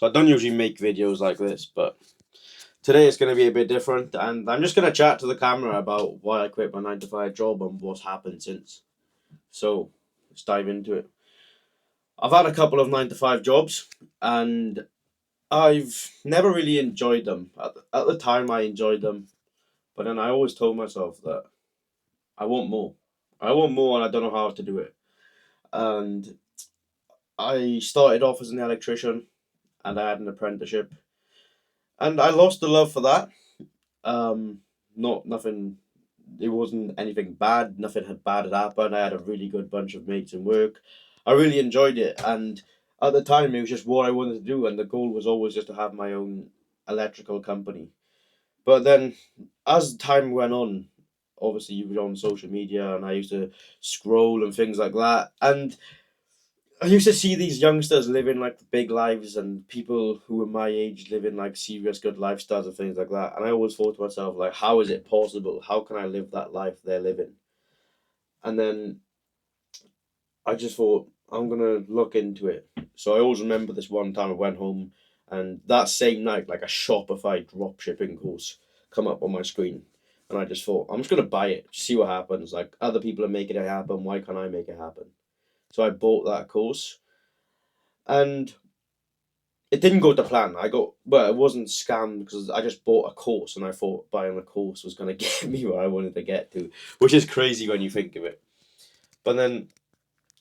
So I don't usually make videos like this, but today it's going to be a bit different, and I'm just going to chat to the camera about why I quit my 9 to 5 job and what's happened since. So let's dive into it. I've had a couple of 9 to 5 jobs, and I've never really enjoyed them. At the time, I enjoyed them, but then I always told myself that I want more. I want more, and I don't know how to do it. And I started off as an electrician, and I had an apprenticeship, and I lost the love for that. Not nothing. It wasn't anything bad. Nothing bad had happened. I had a really good bunch of mates in work. I really enjoyed it, and at the time, it was just what I wanted to do, and the goal was always just to have my own electrical company. But then, as time went on, obviously you were on social media, and I used to scroll and things like that, and I used to see these youngsters living like big lives and people who were my age living like serious good lifestyles and things like that. And I always thought to myself, like, how is it possible? How can I live that life they're living? And then I just thought, I'm gonna look into it. So I always remember this one time I went home and that same night, like a Shopify drop shipping course come up on my screen. And I just thought, I'm just gonna buy it, see what happens. Like other people are making it happen, why can't I make it happen? So I bought that course and it didn't go to plan. It wasn't scammed because I just bought a course and I thought buying a course was going to get me where I wanted to get to, which is crazy when you think of it. But then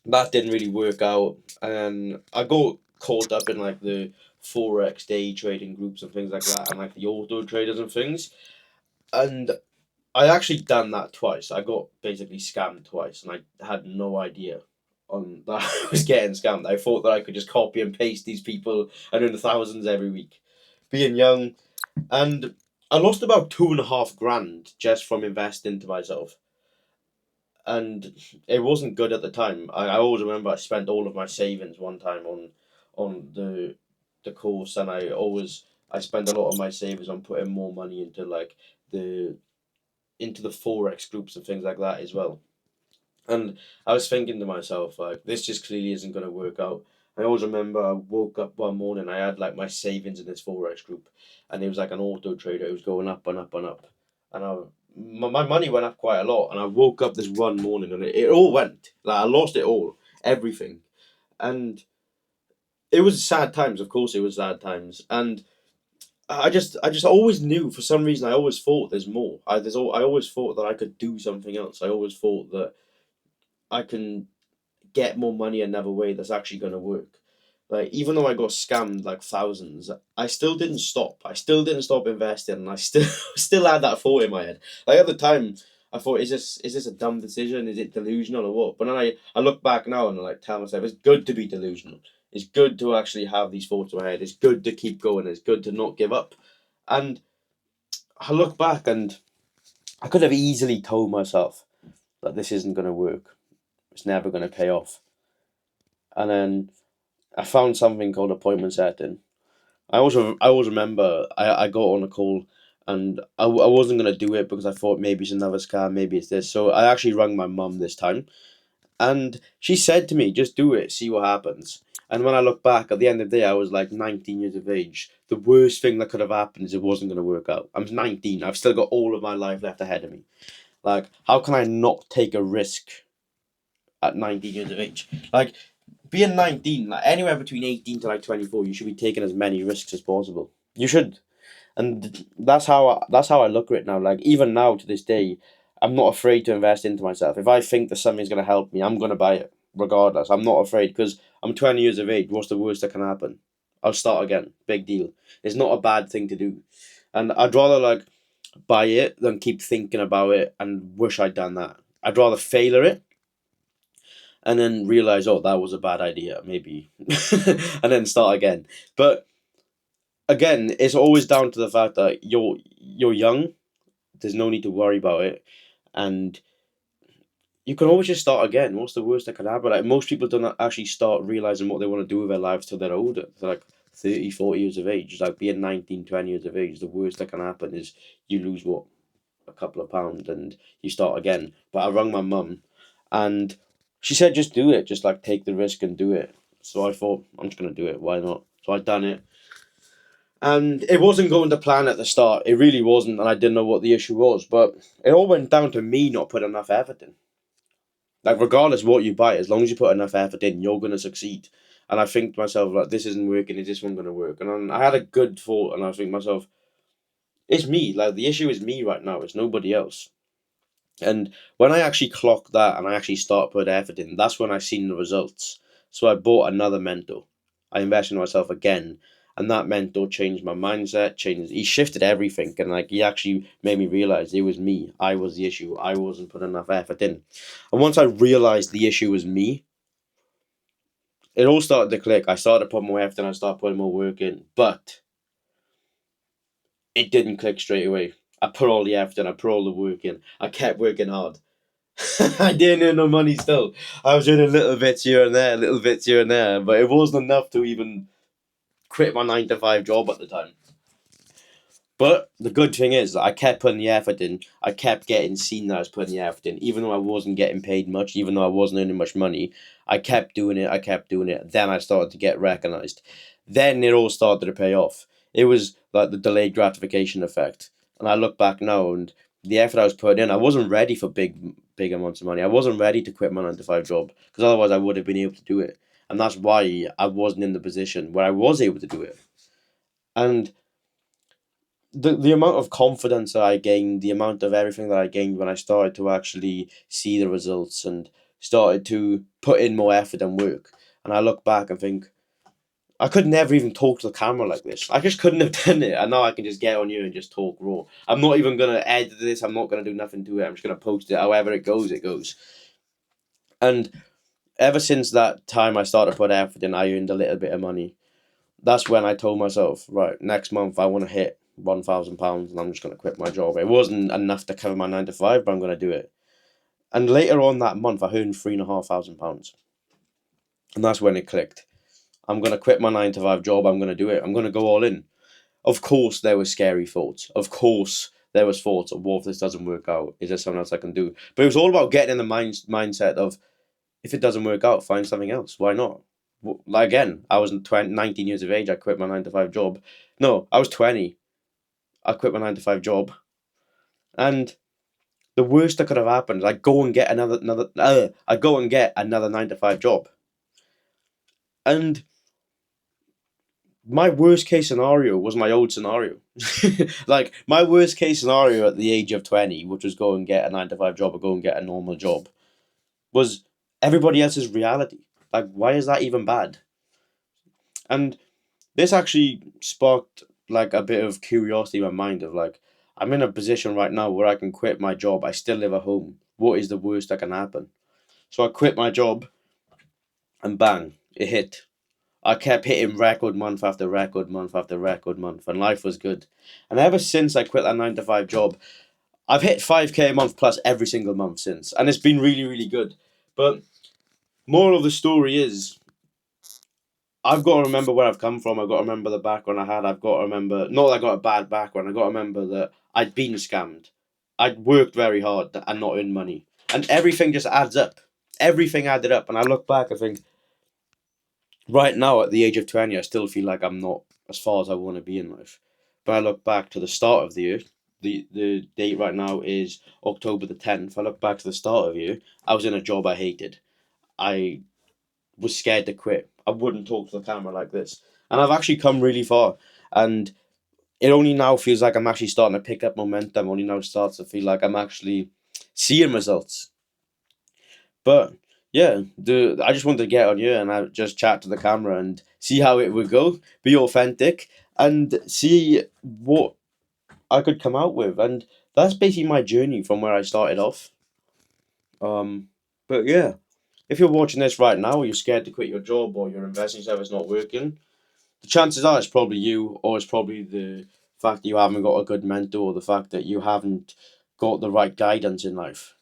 that didn't really work out, and I got caught up in like the forex day trading groups and things like that, and like the auto traders and things. And I actually done that twice. I got basically scammed twice, and I had no idea on that I was getting scammed. I thought that I could just copy and paste these people and earn thousands every week, being young, and I lost about 2.5 grand just from investing into myself, and it wasn't good at the time. I always remember I spent all of my savings one time on the course, and I spent a lot of my savings on putting more money into like the into the forex groups and things like that as well. And I was thinking to myself, like, this just clearly isn't going to work out. I always remember I woke up one morning, I had like my savings in this forex group, and it was like an auto trader. It was going up and up and up, and my money went up quite a lot. And I woke up this one morning, and it all went. Like I lost it all, everything, and it was sad times. Of course, it was sad times, and I just always knew for some reason. I always thought there's more. I always thought that I could do something else. I always thought that I can get more money another way that's actually going to work. Like even though I got scammed like thousands, I still didn't stop. I still didn't stop investing, and I still still had that thought in my head. Like at the time, I thought, is this a dumb decision? Is it delusional or what? But then I look back now and like tell myself it's good to be delusional. It's good to actually have these thoughts in my head. It's good to keep going. It's good to not give up. And I look back and I could have easily told myself that this isn't going to work. It's never going to pay off. And then I found something called appointment setting. I always remember I got on a call, and I wasn't gonna do it because I thought maybe it's another scam, maybe it's this. So I actually rang my mum this time, and she said to me, "Just do it, see what happens." And when I look back at the end of the day, I was like 19 years of age. The worst thing that could have happened is it wasn't gonna work out. I'm 19. I've still got all of my life left ahead of me. Like, how can I not take a risk at 19 years of age? Like, being 19, like anywhere between 18 to like 24, you should be taking as many risks as possible. You should. And that's how I look at it now. Like even now to this day, I'm not afraid to invest into myself. If I think that something's going to help me, I'm going to buy it regardless. I'm not afraid because I'm 20 years of age. What's the worst that can happen? I'll start again. Big deal. It's not a bad thing to do. And I'd rather like buy it than keep thinking about it and wish I'd done that. I'd rather fail at it and then realize, oh, that was a bad idea, maybe, and then start again. But again, it's always down to the fact that you're young. There's no need to worry about it, and you can always just start again. What's the worst that can happen? Like most people don't actually start realizing what they want to do with their lives till they're older. They're like 30, 40 years of age. Like being 19, 20 years of age, the worst that can happen is you lose what, a couple of pounds, and you start again. But I rang my mum, and she said just do it, just like take the risk and do it. So I thought I'm just gonna do it. Why not? So I done it, And it wasn't going to plan at the start. It really wasn't, and I didn't know what the issue was. But it all went down to me not putting enough effort in. Like, regardless of what you buy, as long as you put enough effort in, you're going to succeed. And I think to myself, like, this isn't working, is this one going to work? And I had a good thought, and I think to myself, it's me. Like, the issue is me right now, it's nobody else. And when I actually clocked that and I actually start putting effort in, that's when I seen the results. So I bought another mentor. I invested in myself again, and that mentor changed my mindset. He shifted everything, and like he actually made me realize it was me. I was the issue. I wasn't putting enough effort in. And once I realized the issue was me, it all started to click. I started to put more effort in. I started putting more work in, but it didn't click straight away. I put all the effort in. I put all the work in. I kept working hard. I didn't earn no money still. I was earning little bits here and there, but it wasn't enough to even quit my 9 to 5 job at the time. But the good thing is that I kept putting the effort in. I kept getting seen that I was putting the effort in, even though I wasn't getting paid much, even though I wasn't earning much money. I kept doing it. I kept doing it. Then I started to get recognized. Then it all started to pay off. It was like the delayed gratification effect. And I look back now, and the effort I was putting in, I wasn't ready for big amounts of money. I wasn't ready to quit my 9 to 5 job, because otherwise I would have been able to do it. And that's why I wasn't in the position where I was able to do it. And the amount of confidence that I gained, the amount of everything that I gained when I started to actually see the results and started to put in more effort and work. And I look back and think, I could never even talk to the camera like this. I just couldn't have done it. And now I can just get on here and just talk raw. I'm not even going to edit this. I'm not going to do nothing to it. I'm just going to post it. However it goes, it goes. And ever since that time I started to put effort in, I earned a little bit of money. That's when I told myself, right, next month I want to hit £1,000 and I'm just going to quit my job. It wasn't enough to cover my 9 to 5, but I'm going to do it. And later on that month, I earned £3,500. And that's when it clicked. I'm going to quit my 9 to 5 job. I'm going to do it. I'm going to go all in. Of course, there were scary thoughts. Of course, there was thoughts of, what if this doesn't work out? Is there something else I can do? But it was all about getting in the mindset of, if it doesn't work out, find something else. Why not? Like, again, I was 19 years of age. I quit my 9 to 5 job. No, I was 20. I quit my 9 to 5 job, and the worst that could have happened is I go and get another 9 to 5 job, and my worst case scenario was my old scenario. Like, my worst case scenario at the age of 20, which was go and get a 9 to 5 job or go and get a normal job, was everybody else's reality. Like, why is that even bad? And this actually sparked like a bit of curiosity in my mind of like, I'm in a position right now where I can quit my job. I still live at home. What is the worst that can happen? So I quit my job, and bang, it hit. I kept hitting record month after record month after record month, and life was good. And ever since I quit that 9 to 5 job, I've hit 5K a month plus every single month since, and it's been really, really good. But moral of the story is, I've got to remember where I've come from. I've got to remember the background I had. I've got to remember, not that I got a bad background, I've got to remember that I'd been scammed. I'd worked very hard and not earned money. And everything just adds up. Everything added up. And I look back, I think, right now at the age of 20, I still feel like I'm not as far as I want to be in life. But I look back to the start of the year. The date right now is October the 10th. I look back to the start of the year. I was in a job I hated. I was scared to quit. I wouldn't talk to the camera like this. And I've actually come really far. And it only now feels like I'm actually starting to pick up momentum. Only now starts to feel like I'm actually seeing results. But yeah, I just wanted to get on here and I just chat to the camera and see how it would go, be authentic, and see what I could come out with. And that's basically my journey from where I started off. But yeah, if you're watching this right now, or you're scared to quit your job, or your investing stuff is not working, the chances are it's probably you, or it's probably the fact that you haven't got a good mentor, or the fact that you haven't got the right guidance in life.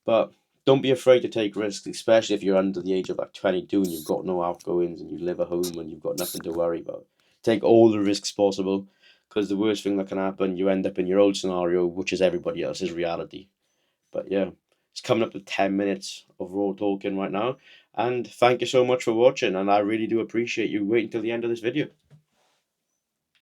But don't be afraid to take risks, especially if you're under the age of like 22 and you've got no outgoings and you live at home and you've got nothing to worry about. Take all the risks possible, because the worst thing that can happen, you end up in your old scenario, which is everybody else's reality. But yeah, it's coming up to 10 minutes of raw talking right now. And thank you so much for watching. And I really do appreciate you waiting till the end of this video.